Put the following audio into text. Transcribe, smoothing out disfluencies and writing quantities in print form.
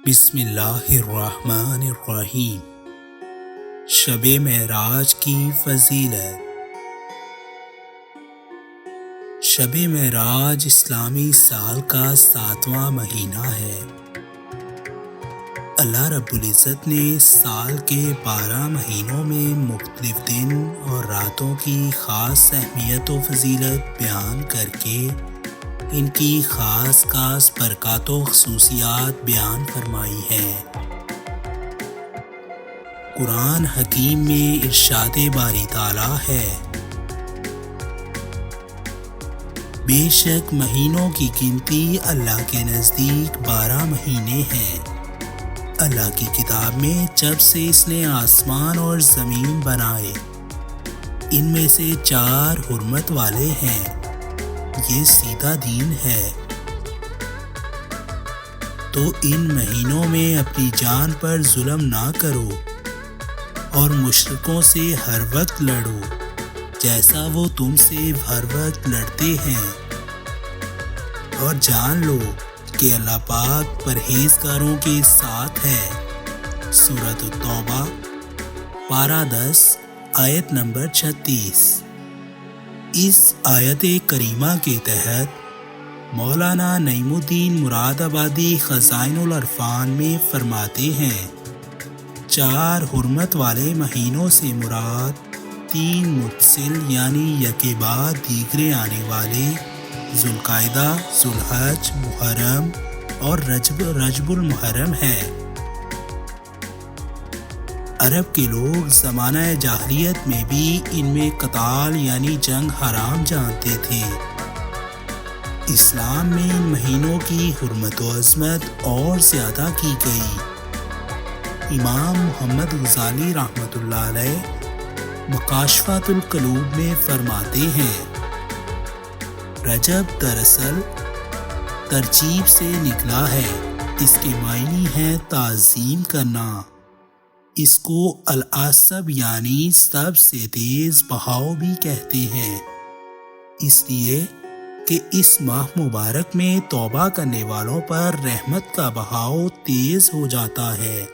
بسم اللہ الرحمن الرحیم۔ شب معراج کی فضیلت۔ شب معراج اسلامی سال کا 7واں مہینہ ہے۔ اللہ رب العزت نے سال کے 12 مہینوں میں مختلف دن اور راتوں کی خاص اہمیت و فضیلت بیان کر کے ان کی خاص برکات و خصوصیات بیان فرمائی ہیں۔ قرآن حکیم میں ارشاد باری تعالیٰ ہے، بے شک مہینوں کی گنتی اللہ کے نزدیک 12 مہینے ہیں۔ اللہ کی کتاب میں جب سے اس نے آسمان اور زمین بنائے، ان میں سے 4 حرمت والے ہیں، یہ سیدھا دین ہے۔ تو ان مہینوں میں اپنی جان پر ظلم نہ کرو اور مشرکوں سے ہر وقت لڑو جیسا وہ تم سے ہر وقت لڑتے ہیں، اور جان لو کہ اللہ پاک پرہیزگاروں کے ساتھ ہے۔ سورۃ التوبہ پارہ 10 آیت نمبر 36۔ اس آیت کریمہ کے تحت مولانا نعیم الدین مراد آبادی خزائن العرفان میں فرماتے ہیں، 4 حرمت والے مہینوں سے مراد 3 متصل یعنی یکے بعد دیگرے آنے والے ذوالقعدہ، ذوالحج، محرم اور رجب المحرم ہے۔ عرب کے لوگ زمانہ جاہلیت میں بھی ان میں قتال یعنی جنگ حرام جانتے تھے۔ اسلام میں ان مہینوں کی حرمت و عظمت اور زیادہ کی گئی۔ امام محمد غزالی رحمۃ اللہ علیہ مکاشفۃ القلوب میں فرماتے ہیں، رجب دراصل ترجیب سے نکلا ہے، اس کے معنی ہے تعظیم کرنا۔ اس کو العصب یعنی سب سے تیز بہاؤ بھی کہتے ہیں، اس لیے کہ اس ماہ مبارک میں توبہ کرنے والوں پر رحمت کا بہاؤ تیز ہو جاتا ہے۔